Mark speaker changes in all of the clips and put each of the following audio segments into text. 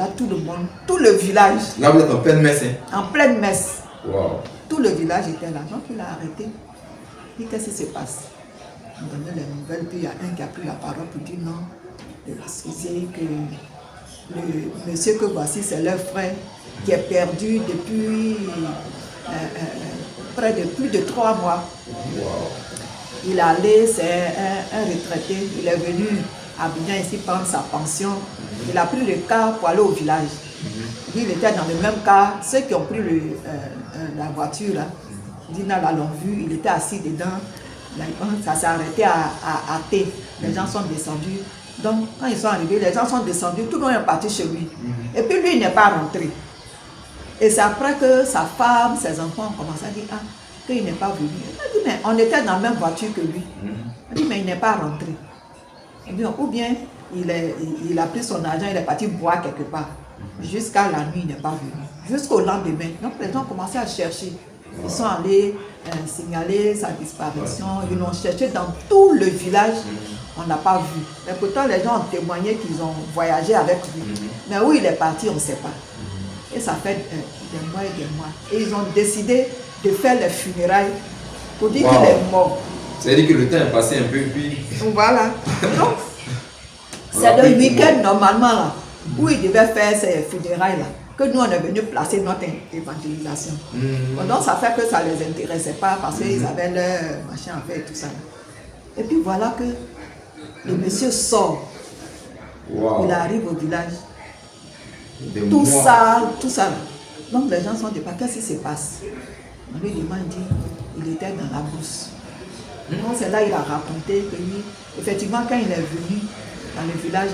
Speaker 1: voilà tout le monde, tout le village.
Speaker 2: Là, vous êtes en pleine messe. Hein?
Speaker 1: En pleine messe.
Speaker 2: Wow.
Speaker 1: Tout le village était là. Donc, il a arrêté. Il dit, qu'est-ce qui se passe? Il donnait les nouvelles, puis il y a un qui a pris la parole pour dire non, excusez que le monsieur que voici, c'est leur frère qui est perdu depuis près de plus de 3 mois.
Speaker 2: Wow.
Speaker 1: Il est allé, c'est un retraité, il est venu à Abidjan ici prendre sa pension. Il a pris le car pour aller au village. Il était dans le même car, ceux qui ont pris la voiture, là, Dina l'ont vu, il était assis dedans. Ça s'est arrêté à T. Les gens sont descendus. Donc, quand ils sont arrivés, les gens sont descendus, tout le monde est parti chez lui. Et puis lui, il n'est pas rentré. Et c'est après que sa femme, ses enfants ont commencé à dire qu'il n'est pas venu. Il a dit, mais on était dans la même voiture que lui. Il a dit, mais il n'est pas rentré. Il dit, ou bien il a pris son argent, il est parti boire quelque part. Jusqu'à la nuit, il n'est pas venu. Jusqu'au lendemain. Donc les gens ont commencé à chercher. Ils sont allés signaler sa disparition. Ils l'ont cherché dans tout le village. On n'a pas vu. Mais pourtant, les gens ont témoigné qu'ils ont voyagé avec lui. Mais où il est parti, on ne sait pas. Et ça fait des mois et des mois. Et ils ont décidé de faire les funérailles pour dire qu'il est mort.
Speaker 2: C'est-à-dire que le temps est passé un peu, puis...
Speaker 1: Voilà. Donc, c'est le week-end normalement là, où il devait faire ces funérailles là, que nous on est venu placer notre évangélisation. Donc ça fait que ça ne les intéressait pas parce qu'ils avaient leur machin à faire et tout ça. Et puis voilà que le monsieur sort.
Speaker 2: Wow.
Speaker 1: Il arrive au village. Tout ça. Donc les gens sont dit, qu'est-ce qui se passe? On lui demande, il était dans la brousse. Donc c'est là qu'il a raconté que lui, effectivement, quand il est venu dans le village,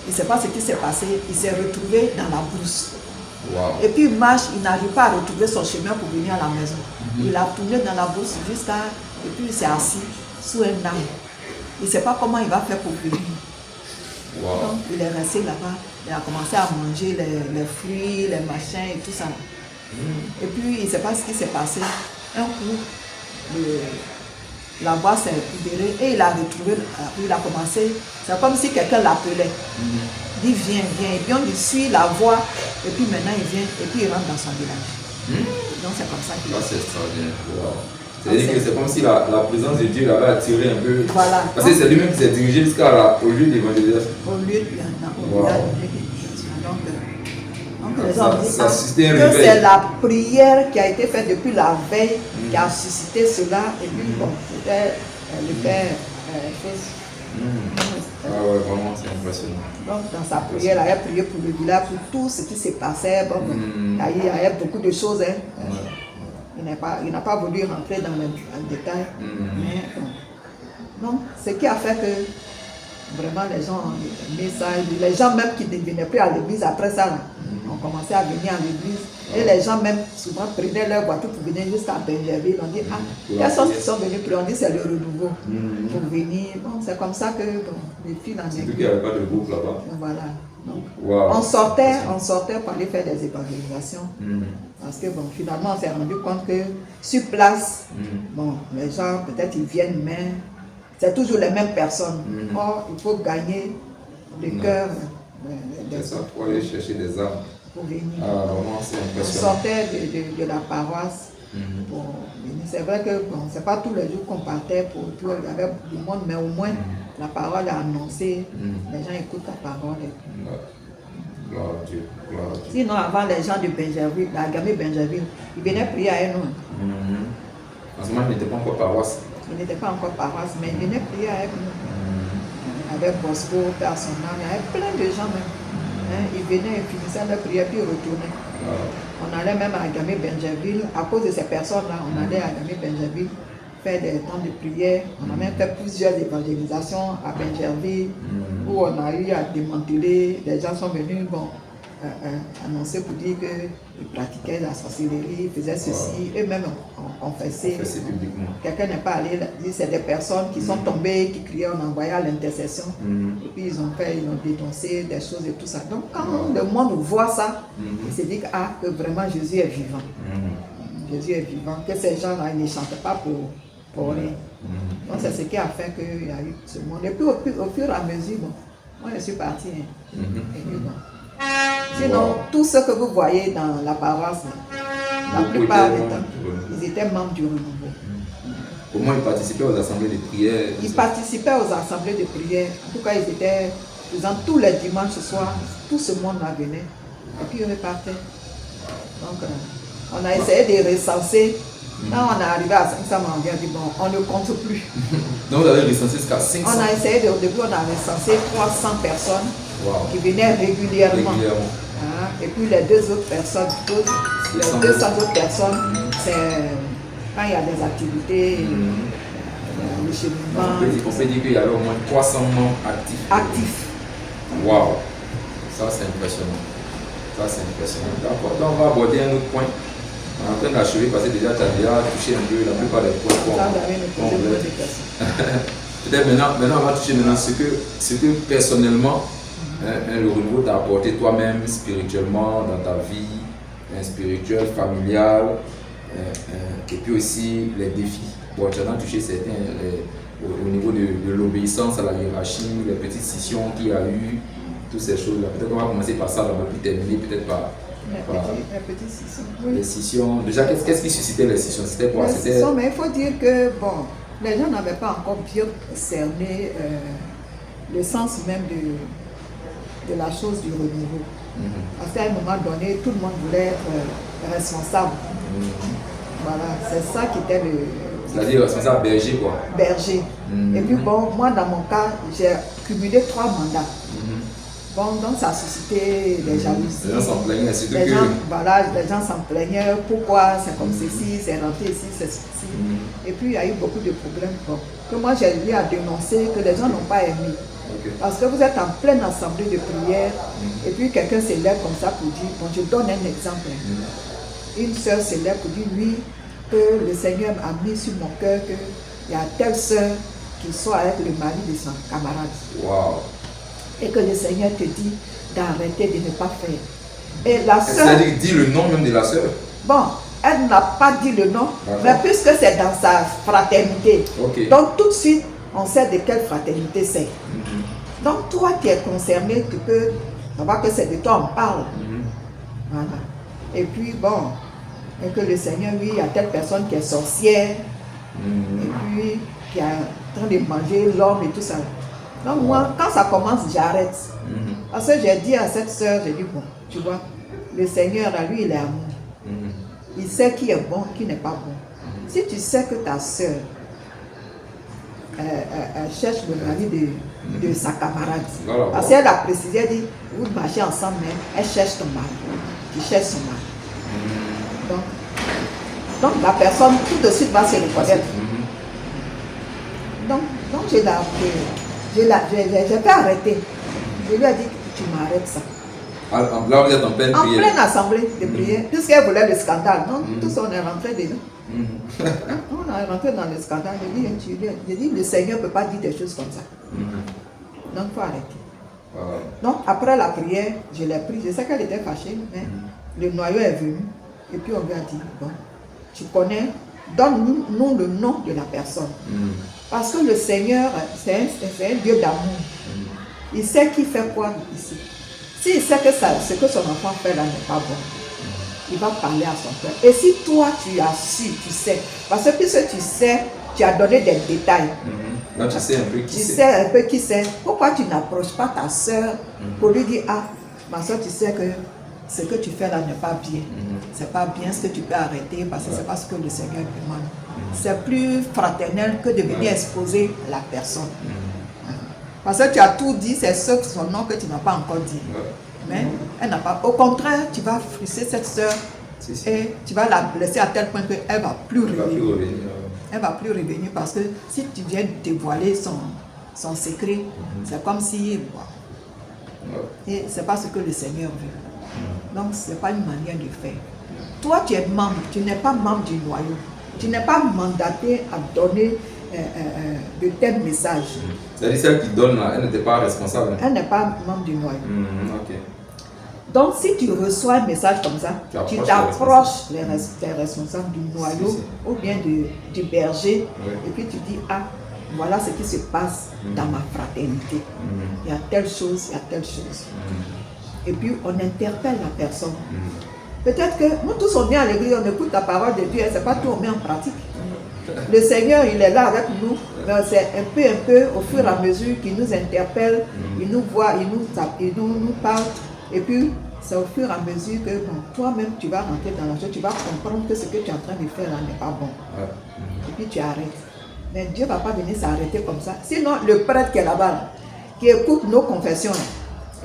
Speaker 1: il ne sait pas ce qui s'est passé, il s'est retrouvé dans la brousse.
Speaker 2: Wow.
Speaker 1: Et puis il marche, il n'arrive pas à retrouver son chemin pour venir à la maison. Il a tourné dans la brousse jusqu'à... Et puis il s'est assis sous un arbre. Il ne sait pas comment il va faire pour venir.
Speaker 2: Wow.
Speaker 1: Donc il est resté là-bas, il a commencé à manger les fruits, les machins et tout ça. Et puis il ne sait pas ce qui s'est passé. Un coup, la voix s'est libérée et il a retrouvé, il a commencé, c'est comme si quelqu'un l'appelait. Il dit viens. Et puis on lui suit la voix, et puis maintenant il vient, et puis il rentre dans son village. Donc c'est comme ça qu'il
Speaker 2: c'est extraordinaire. Wow. C'est-à-dire que c'est comme si la présence de Dieu l'avait attiré un peu.
Speaker 1: Voilà.
Speaker 2: Parce que c'est lui-même qui s'est dirigé jusqu'au lieu d'évangélisation.
Speaker 1: Au lieu d'évangélisation. Donc les gens disent que c'est la prière qui a été faite depuis la veille qui a suscité cela. Et puis bon, c'était le Père
Speaker 2: ouais, vraiment, c'est impressionnant.
Speaker 1: Donc dans sa prière, il a prié pour le village, pour tout ce qui s'est passé. Bon, il y a beaucoup de choses. Il n'a pas voulu rentrer dans le détail. Mais bon. Donc, ce qui a fait que vraiment les gens ont aimé ça. Les gens même qui ne venaient plus à l'église après ça, ont commencé à venir à l'église. Et les gens même souvent prenaient leur voiture pour venir jusqu'à Benjerville. On dit, quels sont ceux qui sont venus pour on dit c'est le renouveau pour venir. Bon, c'est comme ça que les filles en
Speaker 2: surtout qu'il n'y avait pas de groupe là-bas.
Speaker 1: Voilà. Donc, on sortait pour aller faire des évangélisations. Parce que bon, finalement, on s'est rendu compte que sur place, bon, les gens, peut-être ils viennent, mais c'est toujours les mêmes personnes. Or, il faut gagner le cœur des autres.
Speaker 2: Pour aller chercher des âmes.
Speaker 1: Pour venir.
Speaker 2: Vraiment, c'est
Speaker 1: On
Speaker 2: impressionnant.
Speaker 1: sortait de la paroisse pour venir. C'est vrai que bon, c'est pas tous les jours qu'on partait pour tout, il y avait du monde, mais au moins la parole est annoncée, les gens écoutent la parole.
Speaker 2: Gloire à Dieu. Gloire à Dieu.
Speaker 1: Sinon, avant, les gens de Benjerville, la gamme Benjerville, ils venaient prier à nous.
Speaker 2: En ce moment, je n'étais pas encore paroisse.
Speaker 1: Il n'était pas encore paroisse, mais ils venaient prier avec nous. Avec Bosco, personnel, il y avait plein de gens même. Ils venaient, ils finissaient leur prière, puis ils retournaient. On allait même à Gamé Benjerville, à cause de ces personnes-là, on allait à Gamé Benjerville faire des temps de prière. On a même fait plusieurs évangélisations à Benjerville, où on a eu à démanteler. Les gens sont venus annoncer pour dire qu'ils pratiquaient la sorcellerie, ils faisaient ceci, eux-mêmes ont confessé. Quelqu'un n'est pas allé dire, c'est des personnes qui sont tombées, qui criaient, on envoyait à l'intercession. Et puis ils ont dénoncé des choses et tout ça. Donc quand le monde voit ça, il se dit que vraiment Jésus est vivant. Jésus est vivant, que ces gens-là ne chantent pas pour rien. Donc c'est ce qui a fait qu'il y a eu ce monde. Et puis au fur et à mesure, bon, moi je suis partie. Et puis bon. Sinon,
Speaker 2: Wow.
Speaker 1: tous ceux que vous voyez dans la paroisse, la
Speaker 2: Beaucoup
Speaker 1: plupart
Speaker 2: étaient
Speaker 1: du
Speaker 2: membres
Speaker 1: temps,
Speaker 2: du renouveau.
Speaker 1: ils étaient membres du renouveau.
Speaker 2: Comment ils participaient aux assemblées de prière?
Speaker 1: Ils participaient aux assemblées de prière. En tout cas, ils étaient présents tous les dimanches soirs. Tout ce monde-là venait. Et puis, ils repartaient. Donc, on a essayé de recenser. Quand on est arrivé à 500, on a dit, bon, on ne compte plus.
Speaker 2: Donc, vous avez recensé jusqu'à 500.
Speaker 1: On a essayé, au début, on a recensé 300 personnes
Speaker 2: Wow.
Speaker 1: qui venaient régulièrement.
Speaker 2: Régulièrement.
Speaker 1: Hein, et puis, les deux autres personnes, les
Speaker 2: 200
Speaker 1: 200 autres personnes, c'est quand il y a des activités, le cheminement,
Speaker 2: On peut dire qu'il y avait au moins 300 membres actifs.
Speaker 1: actifs.
Speaker 2: Waouh, ça c'est impressionnant. Ça c'est impressionnant. D'accord, donc on va aborder un autre point. On est en train d'achever parce que déjà tu as déjà touché un peu la plupart des points qu'on
Speaker 1: Ça, vous avez une
Speaker 2: qu'on voulait.
Speaker 1: de personnes.
Speaker 2: Peut-être maintenant on va toucher maintenant ce que personnellement le renouveau t'a apporté toi-même spirituellement dans ta vie, spirituelle, familiale, et puis aussi les défis. Bon, tu as touché certains au niveau de l'obéissance à la hiérarchie, les petites scissions qu'il y a eu, toutes ces choses-là. Peut-être qu'on va commencer par ça, d'abord, puis terminer peut-être par
Speaker 1: Les petits scissions.
Speaker 2: les
Speaker 1: Oui.
Speaker 2: scissions. Déjà, qu'est-ce qui suscitait les scissions? C'était quoi?
Speaker 1: Les
Speaker 2: C'était
Speaker 1: scissions, mais il faut dire que, bon, les gens n'avaient pas encore bien cerné le sens même de la chose du renouveau. Parce qu'à un moment donné, tout le monde voulait être responsable. Voilà, c'est ça qui était le
Speaker 2: c'est-à-dire responsable berger, quoi.
Speaker 1: berger. Et puis bon, moi dans mon cas, j'ai cumulé 3 mandats. Bon, donc ça a suscité des jalousies.
Speaker 2: Les gens s'en plaignaient, surtout
Speaker 1: Les
Speaker 2: que...
Speaker 1: gens, voilà, les gens s'en plaignaient, pourquoi c'est comme ceci, c'est rentré ici, c'est ceci. Et puis il y a eu beaucoup de problèmes. Bon, que moi j'ai eu à dénoncer, que les gens n'ont pas aimé.
Speaker 2: Ok.
Speaker 1: Parce que vous êtes en pleine assemblée de prière, et puis quelqu'un s'élève comme ça pour dire, bon, je donne un exemple. Une sœur s'élève pour dire, oui, que le Seigneur a mis sur mon cœur qu'il y a telle sœur qui soit avec le mari de son camarade.
Speaker 2: Waouh.
Speaker 1: Et que le Seigneur te dit d'arrêter de ne pas faire. Et la sœur,
Speaker 2: C'est-à-dire dit le nom même de la sœur.
Speaker 1: bon, elle n'a pas dit le nom,
Speaker 2: D'accord.
Speaker 1: mais puisque c'est dans sa fraternité,
Speaker 2: Ok.
Speaker 1: donc tout de suite, on sait de quelle fraternité c'est. Donc toi qui es concerné, tu peux savoir que c'est de toi on parle. Voilà. Et puis bon, et que le Seigneur, oui, il y a telle personne qui est sorcière, et puis qui est en train de manger l'homme et tout ça. Donc moi, quand ça commence, j'arrête. Parce que j'ai dit à cette soeur, j'ai dit, bon, tu vois, le Seigneur, à lui, il est amour. Il sait qui est bon, qui n'est pas bon. Si tu sais que ta soeur, elle cherche le mari de sa camarade,
Speaker 2: Voilà,
Speaker 1: parce qu'elle a précisé, elle dit, vous marchez ensemble, mais elle cherche ton mari, tu cherches son mari. Donc la personne tout de suite va se reconnaître. Donc j'ai fait arrêter. Je lui ai dit, tu m'arrêtes ça.
Speaker 2: Là, vous êtes en pleine
Speaker 1: En
Speaker 2: prière.
Speaker 1: pleine assemblée de prière, puisqu'elle voulait le scandale. Donc tous on est rentré dedans. On est rentré dans le scandale. J'ai dit, le Seigneur ne peut pas dire des choses comme ça. Donc il faut arrêter. Donc après la prière, je l'ai pris. Je sais qu'elle était fâchée, mais le noyau est venu. Et puis on lui a dit, bon, tu connais, donne-nous le nom de la personne. Parce que le Seigneur, c'est un Dieu d'amour. Il sait qui fait quoi ici. S'il sait que ce que son enfant fait là n'est pas bon, il va parler à son père. Et si toi tu as su, tu sais, parce que puisque tu sais, tu as donné des détails.
Speaker 2: Là, tu sais un peu qui
Speaker 1: Tu
Speaker 2: c'est.
Speaker 1: sais un peu qui c'est. Pourquoi tu n'approches pas ta soeur pour lui dire, ah, ma soeur, tu sais que ce que tu fais là n'est pas bien. C'est pas bien, ce que tu peux arrêter parce que c'est pas ce que le Seigneur demande. C'est plus fraternel que de venir exposer la personne. Parce que tu as tout dit, c'est son nom que tu n'as pas encore dit. Mais elle n'a pas. Au contraire, tu vas frustrer cette soeur et tu vas la blesser à tel point qu'elle ne va plus revenir. Elle ne va plus revenir parce que si tu viens dévoiler son secret, c'est comme si. Et ce n'est pas ce que le Seigneur veut. Donc, ce n'est pas une manière de faire. Toi, tu es membre, tu n'es pas membre du noyau. Tu n'es pas mandaté à donner de tels messages.
Speaker 2: C'est-à-dire celle qui donne là, elle n'était pas responsable.
Speaker 1: Elle n'est pas membre du noyau.
Speaker 2: Ok.
Speaker 1: Donc, si tu reçois un message comme ça, tu t'approches des responsables du noyau ou bien du berger, et puis tu dis, ah, voilà ce qui se passe dans ma fraternité. Il y a telle chose, il y a telle chose. et puis on interpelle la personne. Peut-être que nous tous on vient à l'église, on écoute la parole de Dieu, c'est pas tout on met en pratique. Le Seigneur, il est là avec nous, mais c'est un peu, au fur et à mesure qu'il nous interpelle, il nous voit, il nous parle, et puis c'est au fur et à mesure que bon, toi-même tu vas rentrer dans la chose, tu vas comprendre que ce que tu es en train de faire là n'est pas bon. Et puis tu arrêtes. Mais Dieu ne va pas venir s'arrêter comme ça. Sinon, le prêtre qui est là-bas, qui écoute nos confessions,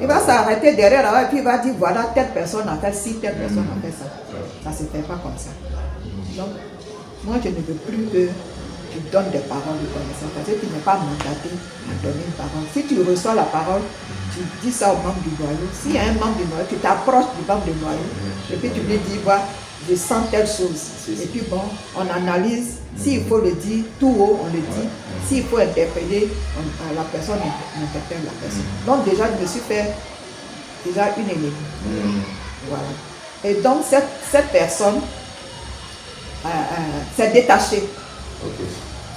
Speaker 1: il va s'arrêter derrière là et puis il va dire voilà, telle personne a fait ci, telle personne a fait ça. Ça ne se fait pas comme ça. Donc, moi je ne veux plus que tu donnes des paroles de connaissance parce que tu n'es pas mandaté à donner une parole. Si tu reçois la parole, tu dis ça au membre du noyau. S'il y a un membre du noyau, tu t'approches du membre du noyau et puis tu lui dis voilà, je sens telle chose. Et puis bon, on analyse. S'il faut le dire tout haut, on le dit. S'il faut interpeller, la personne interpelle la personne. Donc déjà, je me suis fait déjà une ennemie. Voilà. Et donc cette personne s'est détachée.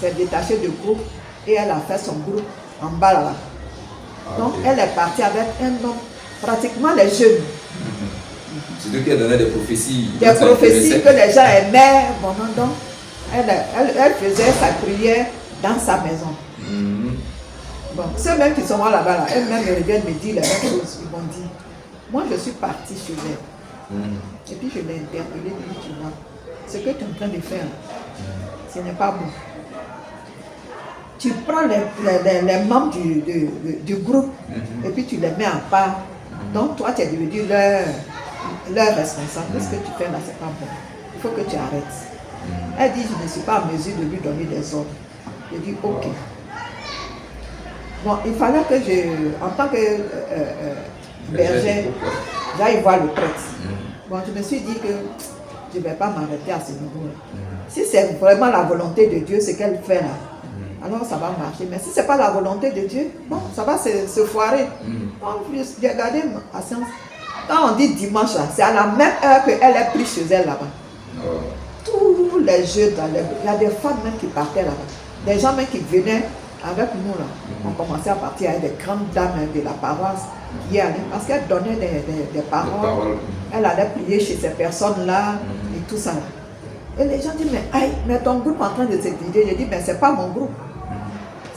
Speaker 1: S'est détachée du groupe et elle a fait son groupe en bas là. Donc elle est partie avec un homme, pratiquement les jeunes.
Speaker 2: C'est qui a donné des prophéties.
Speaker 1: Des prophéties que les gens aimaient. Bon, donc, elle faisait sa prière dans sa maison. Bon, ceux-mêmes qui sont là-bas, là, elles-mêmes reviennent me dire la même chose. Ils m'ont dit, moi je suis partie chez elle. Et puis je l'ai interpellée, je lui ai dit, tu vois, ce que tu es en train de faire, ce n'est pas bon. Tu prends les membres du groupe et puis tu les mets à part. Donc toi tu es devenu leur responsable. Ce que tu fais là, c'est pas bon. Il faut que tu arrêtes. Elle dit, je ne suis pas en mesure de lui donner des ordres. Je dis, ok. Bon, il fallait que en tant que berger, j'aille voir le prêtre. Bon, je me suis dit que je ne vais pas m'arrêter à ce niveau-là. Si c'est vraiment la volonté de Dieu, ce qu'elle fait là, alors ça va marcher. Mais si ce n'est pas la volonté de Dieu, bon, ça va se foirer. Donc, j'ai regardé ma séance. Quand on dit dimanche, c'est à la même heure qu'elle est prise chez elle là-bas. Tous les jeux, il y a des femmes même qui partaient là-bas. Des gens même qui venaient avec nous là. On commençait à partir avec des grandes dames de la paroisse qui allaient, parce qu'elle donnait des paroles. Elle allait prier chez ces personnes-là et tout ça. Et les gens disent, mais aïe, mais ton groupe est en train de se diviser. Je dis, mais c'est pas mon groupe.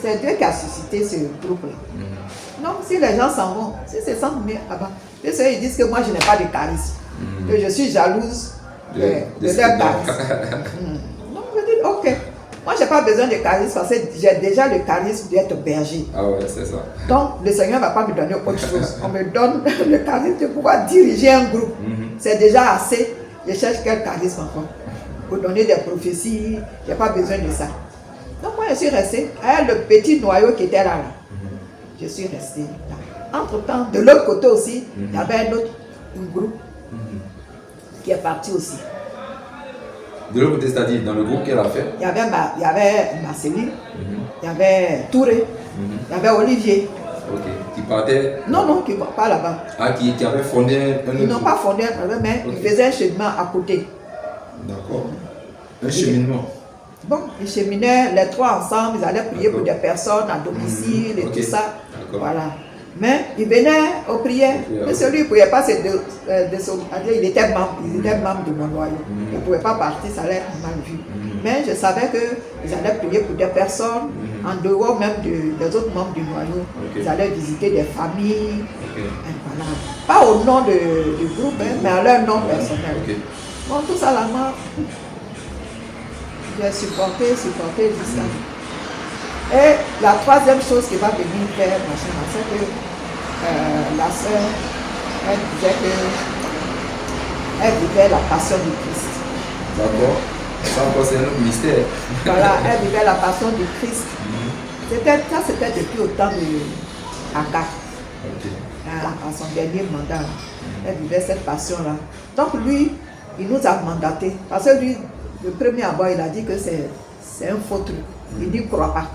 Speaker 1: C'est Dieu qui a suscité ce groupe-là. Donc si les gens s'en vont, si c'est sans mieux là-bas, ils disent que moi je n'ai pas de charisme, que je suis jalouse de leur charisme. Donc je dis, ok, moi je n'ai pas besoin de charisme parce que j'ai déjà le charisme d'être berger.
Speaker 2: Ah ouais, c'est ça.
Speaker 1: Donc le Seigneur ne va pas me donner autre chose. On me donne le charisme de pouvoir diriger un groupe. C'est déjà assez. Je cherche quel charisme encore. Pour donner des prophéties, je n'ai pas besoin de ça. Donc moi je suis restée avec le petit noyau qui était là. Je suis restée là. Entre-temps, de l'autre côté aussi, il y avait un autre groupe qui est parti aussi.
Speaker 2: De l'autre côté, c'est-à-dire dans le groupe qu'elle a fait?
Speaker 1: Il y avait Marceline, il y avait Touré, il y avait Olivier.
Speaker 2: Ok. Qui partait?
Speaker 1: Non, qui ne va pas là-bas.
Speaker 2: Ah, qui avait fondé un
Speaker 1: Ils n'ont pas fondé un problème, mais ils faisaient un cheminement à côté.
Speaker 2: D'accord. Un cheminement.
Speaker 1: Bon, ils cheminaient les trois ensemble, ils allaient prier pour des personnes à domicile et tout ça. Voilà. Mais ils venaient aux prières. Mais celui ne pouvait pas se il était membre de mon noyau. Il ne pouvait pas partir, ça allait être mal vu. Mais je savais qu'ils allaient prier pour des personnes, en dehors même des autres membres du noyau. Ils allaient visiter des familles. Voilà. Pas au nom du groupe, mais à leur nom personnel. Bon, tout ça là, moi, j'ai supporté jusqu'à. Et la troisième chose qui va venir faire, c'est que la sœur, elle disait qu'elle vivait la passion du Christ.
Speaker 2: D'accord. Ça encore c'est un autre mystère.
Speaker 1: Voilà, elle vivait la passion du Christ. C'était depuis au temps de Aga. À son dernier mandat. Elle vivait cette passion-là. Donc lui, il nous a mandaté. Parce que lui, le premier abord, il a dit que c'est un faux truc. Il dit ne croit pas.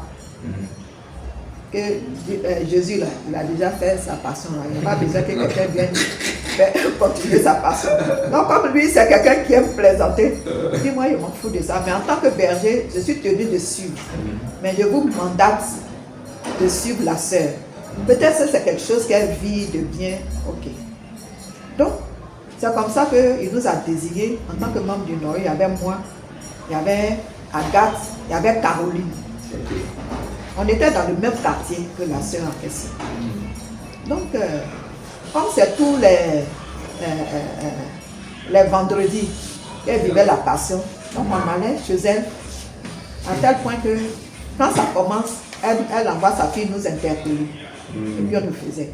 Speaker 1: Que Jésus, là, il a déjà fait sa passion. Là. Il n'y a pas besoin que quelqu'un vienne continuer sa passion. Donc, comme lui, c'est quelqu'un qui aime plaisanter, il dit, moi, je m'en fous de ça. Mais en tant que berger, je suis tenu de suivre. Mais je vous mandate de suivre la sœur. Peut-être que c'est quelque chose qu'elle vit de bien. Ok. Donc, c'est comme ça qu'il nous a désignés en tant que membre du Nord. Il y avait moi, il y avait Agathe, il y avait Caroline.
Speaker 2: Ok.
Speaker 1: On était dans le même quartier que la sœur en question. Donc, comme c'est tous les vendredis qu'elle vivait la passion, donc on allait chez elle, à tel point que quand ça commence, elle envoie sa fille nous interpeller. Et puis on le faisait.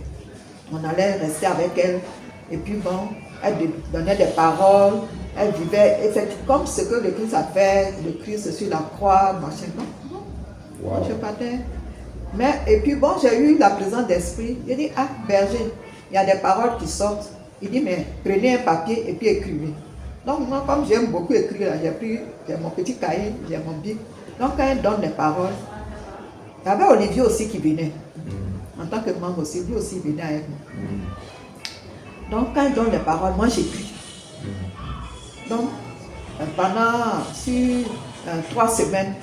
Speaker 1: On allait rester avec elle. Et puis bon, elle donnait des paroles. Elle vivait comme ce que le Christ a fait, le Christ sur la croix, machin.
Speaker 2: Wow.
Speaker 1: Je partais. Mais, et puis bon, j'ai eu la présence d'esprit. J'ai dit, ah, berger, il y a des paroles qui sortent. Il dit, mais prenez un papier et puis écrivez. Donc moi, comme j'aime beaucoup écrire, j'ai mon petit cahier, j'ai mon bic. Donc quand elle donne les paroles, il y avait Olivier aussi qui venait. En tant que membre aussi, lui aussi venait avec moi. Donc quand elle donne les paroles, moi j'écris. Donc sur 3 semaines,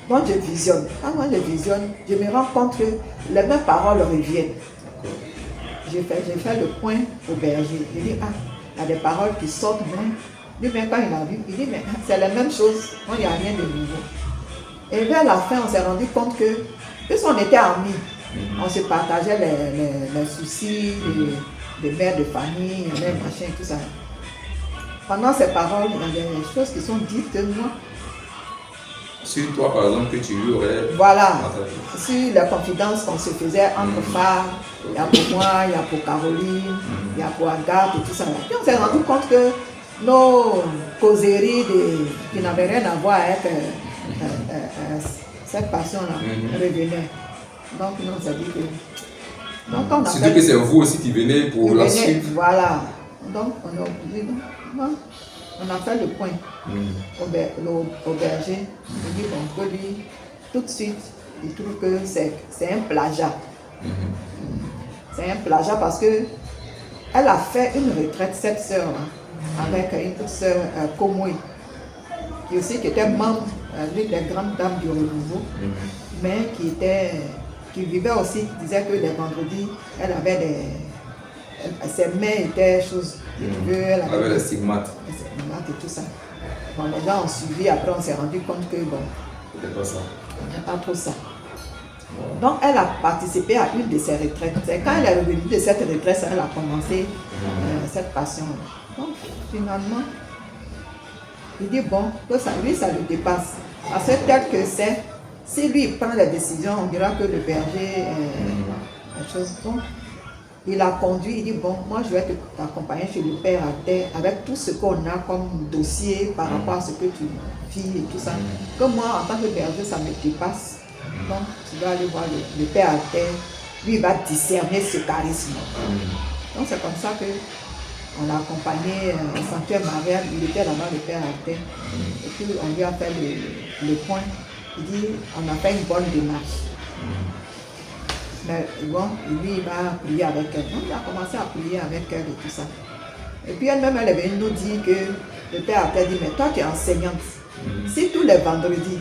Speaker 1: moi je visionne. Quand moi je visionne, je me rends compte que les mêmes paroles reviennent. J'ai fait le point au berger. Il dit, ah, il y a des paroles qui sortent moins. Lui-même quand il a vu, il dit, mais c'est la même chose, moi il n'y a rien de nouveau. Et vers la fin, on s'est rendu compte que, puisqu'on était amis, on se partageait les soucis des mères de famille, les machins, tout ça. Pendant ces paroles, il y a des choses qui sont dites de moi.
Speaker 2: Sur toi, par exemple, que tu lui aurais...
Speaker 1: Voilà, sur les confidences qu'on se faisait entre femmes, il y a pour moi, il y a pour Caroline, il y a pour Agathe et tout ça. Puis on s'est rendu compte que nos causeries qui n'avaient rien à voir avec cette passion-là revenaient. Donc on s'est dit que... Donc, on a
Speaker 2: surtout que c'est vous aussi qui venez pour la suite.
Speaker 1: Voilà. Donc on a obligé. On a fait le point au berger. Il dit bon, que lui, tout de suite, il trouve que c'est un plagiat. C'est un plagiat parce que elle a fait une retraite, cette sœur-là, avec une autre sœur, Komoui, qui était membre, l'une des grandes dames du renouveau, mais qui vivait aussi, qui disait que les vendredis, elle avait ses mains étaient choses. Elle
Speaker 2: avait les stigmates.
Speaker 1: Les stigmates et tout ça. Bon, les gens ont suivi, après on s'est rendu compte que bon,
Speaker 2: c'était pas ça.
Speaker 1: On n'est pas trop ça. Donc elle a participé à une de ses retraites. C'est quand elle est revenue de cette retraite, elle a commencé cette passion. Donc finalement, il dit bon, que ça, lui ça le dépasse. Parce que tel que c'est, si lui il prend la décision, on dira que le berger est chose. Donc, il a conduit, il dit bon, moi je vais t'accompagner chez le père à terre avec tout ce qu'on a comme dossier par rapport à ce que tu vis et tout ça. Comme moi, en tant que berger, ça me dépasse. Donc, tu vas aller voir le père à terre, lui il va discerner ce charisme. Donc, c'est comme ça qu'on a accompagné au sanctuaire marial, il était là-bas, le père à terre. Et puis, on lui a fait le point. Il dit, on a fait une bonne démarche. Mais bon, lui, il va prier avec elle. Donc, il a commencé à prier avec elle et tout ça. Et puis, elle-même, elle est venue nous dire que le père a dit, mais toi, tu es enseignante. Si tous les vendredis,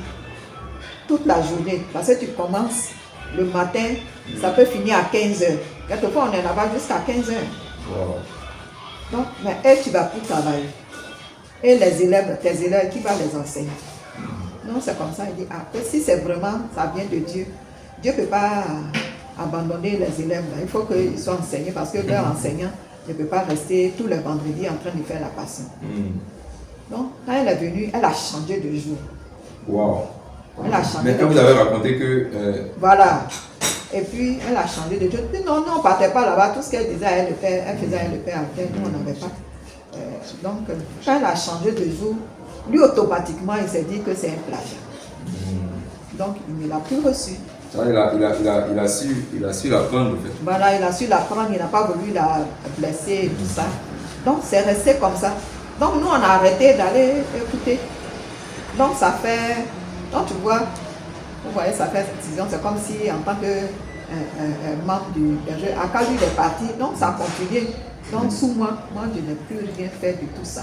Speaker 1: toute la journée, parce que tu commences le matin, ça peut finir à 15h. Quelquefois, on est là-bas jusqu'à 15h. Wow. Donc, mais elle, tu vas plus travailler. Et les élèves, tes élèves, qui va les enseigner? Donc, c'est comme ça, il dit, ah, si c'est vraiment, ça vient de Dieu, Dieu ne peut pas abandonner les élèves. Là. Il faut qu'ils soient enseignés parce que leur enseignant ne peut pas rester tous les vendredis en train de faire la passion. Donc, quand elle est venue, elle a changé de jour.
Speaker 2: Wow.
Speaker 1: Elle a changé.
Speaker 2: Mais quand vous avez raconté que...
Speaker 1: Voilà. Et puis, elle a changé de jour. Puis non, on ne partait pas là-bas. Tout ce qu'elle disait, elle faisait elle le père à terre. Nous, on n'avait pas. Donc, quand elle a changé de jour, lui, automatiquement, il s'est dit que c'est un plagiat. Donc, il ne l'a plus reçu.
Speaker 2: Il a su la prendre, en fait.
Speaker 1: Voilà, il a su la prendre, il n'a pas voulu la blesser et tout ça. Donc, c'est resté comme ça. Donc, nous, on a arrêté d'aller écouter. Donc, ça fait... Donc, tu vois, vous voyez, ça fait cette décision. C'est comme si, en tant que membre du berger, Akali est parti, donc ça a continué. Donc, sous moi, je n'ai plus rien fait de tout ça.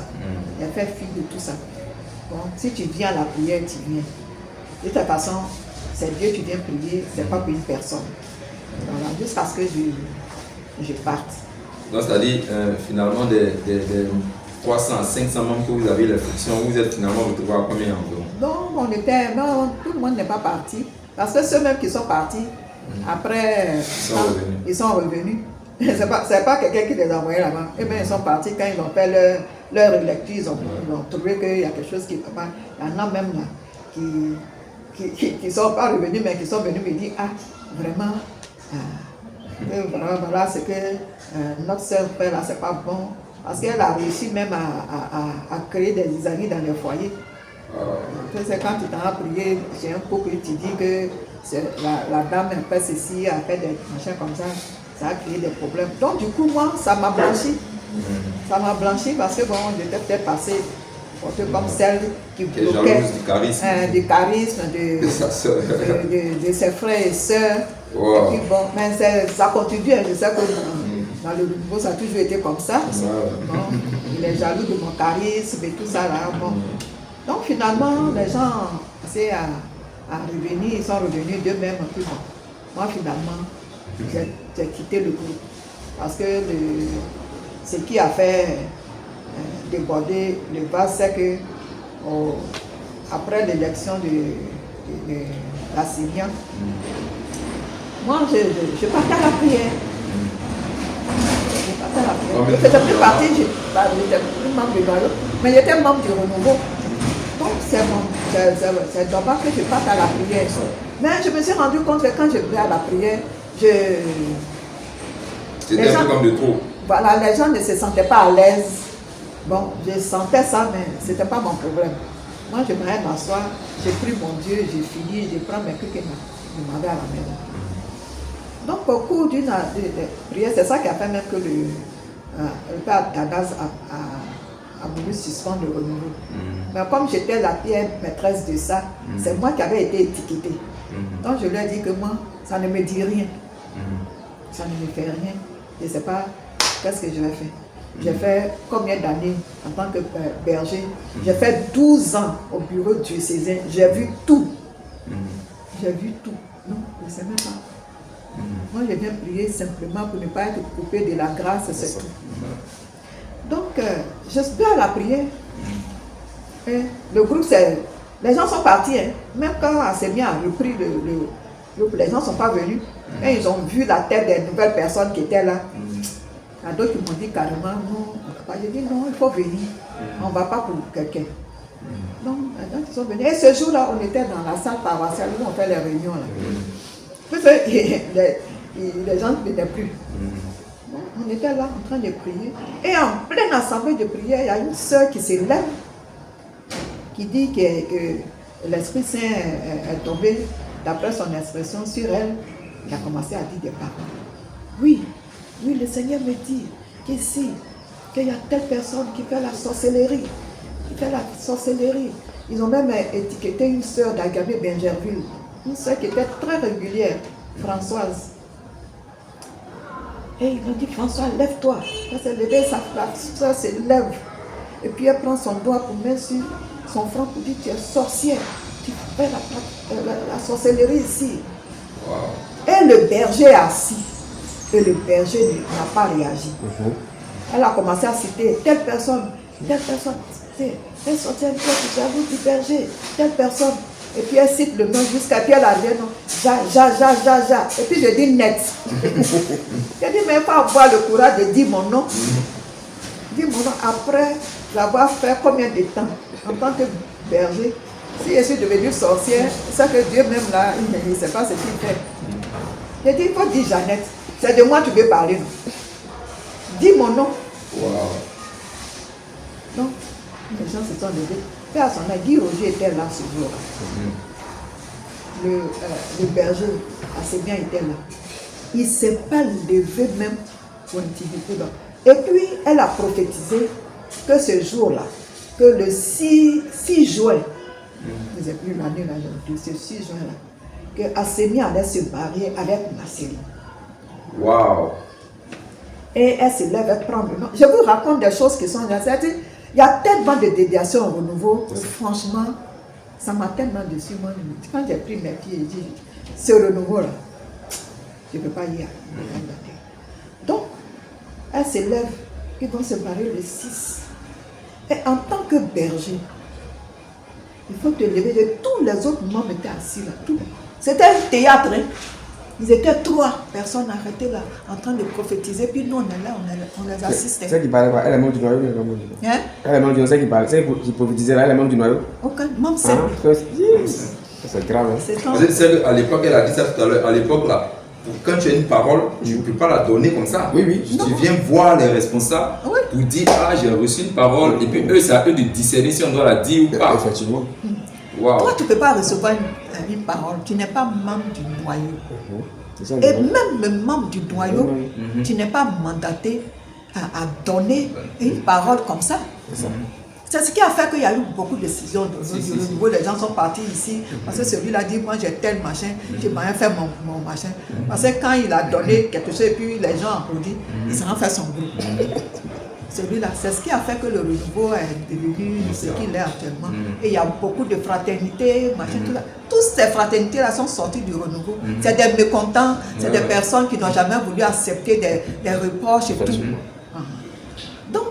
Speaker 1: J'ai fait fi de tout ça. Donc, si tu viens à la prière, tu viens. De toute façon, c'est Dieu qui vient prier, c'est pas pour une personne. Voilà, jusqu'à ce que je parte.
Speaker 2: Donc, c'est-à-dire, finalement, des 300 à 500 membres que vous avez la friction, vous êtes finalement retrouvés à combien environ?
Speaker 1: Non, tout le monde n'est pas parti. Parce que ceux-mêmes qui sont partis, après, ils sont revenus. C'est pas quelqu'un qui les a envoyés là-bas. Et bien, ils sont partis quand ils ont fait leur lecture, ils ont trouvé qu'il y a quelque chose qui ne va pas. Il y en a même là qui ne sont pas revenus, mais qui sont venus me dire, ah, vraiment, voilà ce que notre soeur fait là, c'est pas bon. Parce qu'elle a réussi même à créer des amis dans les foyers. C'est quand tu t'en as prié, j'ai un couple qui te dit que la dame a fait ceci, a fait des machins comme ça a créé des problèmes. Donc du coup, moi, ça m'a blanchi. Ça m'a blanchi parce que bon, j'étais peut-être passée comme celle qui bloquait du charisme de ses frères et sœurs. Wow. Et puis bon, mais ça continue, je sais que dans le nouveau, ça a toujours été comme ça. Bon, il est jaloux de mon charisme et tout ça là. Bon. Donc finalement, les gens essaient à revenir, ils sont revenus d'eux-mêmes. Bon. Moi finalement, j'ai quitté le groupe. Parce que ce qui a fait déborder le vase, c'est que après l'élection de la Syrienne, moi je partais à la prière. Je partais à la prière. Je faisais plus partie, j'étais plus membre du Galo, mais j'étais membre du Renouveau. Donc c'est dommage que je parte à la prière. Mais je me suis rendu compte que quand je vais à la prière,
Speaker 2: c'était un peu comme de trop.
Speaker 1: Voilà, les gens ne se sentaient pas à l'aise. Bon, je sentais ça, mais ce n'était pas mon problème. Moi, je m'allais m'asseoir, j'ai pris mon Dieu, j'ai fini, je prends mes trucs et je m'en vais à la maison. Donc, au cours d'une prière, c'est ça qui a fait même que le père Dagas a voulu suspendre le renouveau. Mais comme j'étais la pierre maîtresse de ça, c'est moi qui avais été étiquetée. Donc, je lui ai dit que moi, ça ne me dit rien. Ça ne me fait rien. Je ne sais pas qu'est-ce que je vais faire. J'ai fait combien d'années en tant que berger? J'ai fait 12 ans au bureau diocésain. J'ai vu tout. J'ai vu tout. Non, je ne sais même pas. Moi, je viens prier simplement pour ne pas être coupé de la grâce, c'est tout. Donc, je suis à la prière. Et le groupe, les gens sont partis. Hein. Même quand Assemia a repris le groupe, les gens ne sont pas venus. Et ils ont vu la tête des nouvelles personnes qui étaient là. Il y a d'autres qui m'ont dit carrément, non, j'ai dit non, il faut venir. On ne va pas pour quelqu'un. Donc, ils sont venus. Et ce jour-là, on était dans la salle paroissiale où on fait les réunions. Là. Parce que les gens ne venaient plus. Donc, on était là en train de prier. Et en pleine assemblée de prière, il y a une sœur qui s'élève, qui dit que l'Esprit Saint est tombé, d'après son expression, sur elle, qui a commencé à dire des paroles. Oui, le Seigneur me dit qu'ici, qu'il y a telle personne qui fait la sorcellerie. Ils ont même étiqueté une sœur d'Agabé Benjerville, une sœur qui était très régulière, Françoise. Et ils ont dit, François, lève-toi. Elle s'est levée, la sœur se lève. Et puis elle prend son doigt pour mettre sur son front pour dire, tu es sorcière. Tu fais la sorcellerie ici. Wow. Et le berger est assis. Et le berger n'a pas réagi. Elle a commencé à citer telle personne, c'est sorcière, j'avoue du berger, telle personne. Et puis elle cite le nom jusqu'à puis elle a dit non, ja. Et puis je dis net. J'ai dit, mais il faut avoir le courage de dire mon nom. Dis mon nom après l'avoir fait combien de temps en tant que berger. Si je suis devenue sorcière, c'est que Dieu même là, il ne sait pas ce qu'il fait. J'ai dit, il faut dire Jeannette. C'est de moi que tu veux parler. Non? Dis mon nom. Wow. Donc, les gens se sont levés. Père son Guy Roger était là ce jour-là. Le berger, assez bien, était là. Il ne s'est pas levé même pour intimider. Et puis, elle a prophétisé que ce jour-là, que le 6 juin, vous n'avez plus l'année là, ce 6 juin-là, que Assemi allait se marier avec Marceline.
Speaker 2: Waouh!
Speaker 1: Et elle se lève, elle prend le nom. Je vous raconte des choses qui sont là. Il y a tellement de déviations au renouveau. Franchement, ça m'a tellement déçu. Moi, quand j'ai pris mes pieds, j'ai dit, ce renouveau-là, je ne peux pas y aller. Donc, Elle s'élève, ils vont se marier le 6. Et en tant que berger, il faut te lever. De tous les autres membres étaient assis là. C'était un théâtre. Hein. Ils étaient 3 personnes arrêtées là, en train de prophétiser. Puis nous, on est là, on les assistait.
Speaker 3: C'est qui parlait quoi? Elle est membre du noyau ou elle est membre du noyau?
Speaker 1: Hein?
Speaker 3: Elle est membre du noyau, c'est qui parlait. C'est qui prophétisait là, elle est membre du noyau?
Speaker 1: Aucun membre, c'est
Speaker 3: c'est grave. Hein?
Speaker 2: À l'époque, elle a dit ça tout à l'heure. À l'époque, là, quand tu as une parole, tu ne peux pas la donner comme ça.
Speaker 3: Oui, oui.
Speaker 2: Tu viens voir les responsables pour dire, ah, j'ai reçu une parole. Et puis eux, c'est à eux de discerner si on doit la dire ou pas.
Speaker 3: Effectivement.
Speaker 2: Wow.
Speaker 1: Toi, tu ne peux pas recevoir une parole. Tu n'es pas membre du noyau.
Speaker 3: Ça,
Speaker 1: Et même le membre du noyau, tu n'es pas mandaté à donner une parole comme ça. C'est ce qui a fait qu'il y a eu beaucoup de décisions du renouveau. Les gens sont partis ici parce que celui-là dit, moi j'ai tel machin, j'ai bien fait mon machin. Parce que quand il a donné quelque chose et puis les gens applaudissent, il s'en a fait son groupe. Celui-là, c'est ce qui a fait que le renouveau est devenu ce qu'il est actuellement. Et il y a beaucoup de fraternité, machin, tout ça. Toutes ces fraternités-là sont sorties du renouveau. C'est des mécontents, c'est des personnes qui n'ont jamais voulu accepter des reproches et tout. Donc,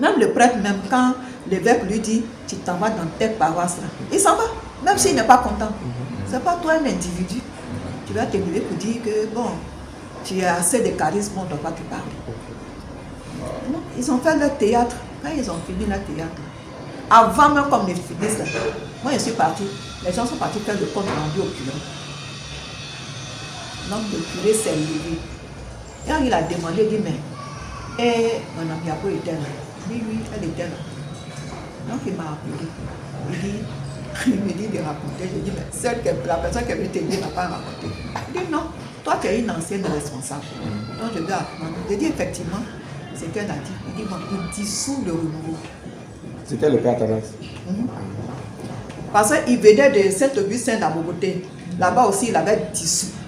Speaker 1: même le prêtre, même quand l'évêque lui dit, tu t'en vas dans telle paroisse là, il s'en va, même s'il n'est pas content. C'est pas toi un individu. Tu vas te lever pour dire que bon, tu as assez de charisme, on ne doit pas te parler. Non, ils ont fait leur théâtre. Quand ils ont fini leur théâtre, avant même qu'on ne finisse là, moi je suis partie, les gens sont partis faire le compte rendu au curé. Donc le curé s'est levé. Quand il a demandé, il dit, mais mon ami Yabo était là. Oui, elle était là. Donc il m'a appelé. Il me dit de raconter. Je dis, mais la personne qui veut t'aider n'a pas raconté. Il dit, non, toi tu es une ancienne responsable. Donc je dois apprendre. Je dis, effectivement, c'est qu'elle a dit. Il dit, bon, il dissout le renouveau.
Speaker 3: C'était le père Thanas.
Speaker 1: Parce qu'il venait de Saint-Augustin d'Aboboté. Là-bas aussi, il avait dissous.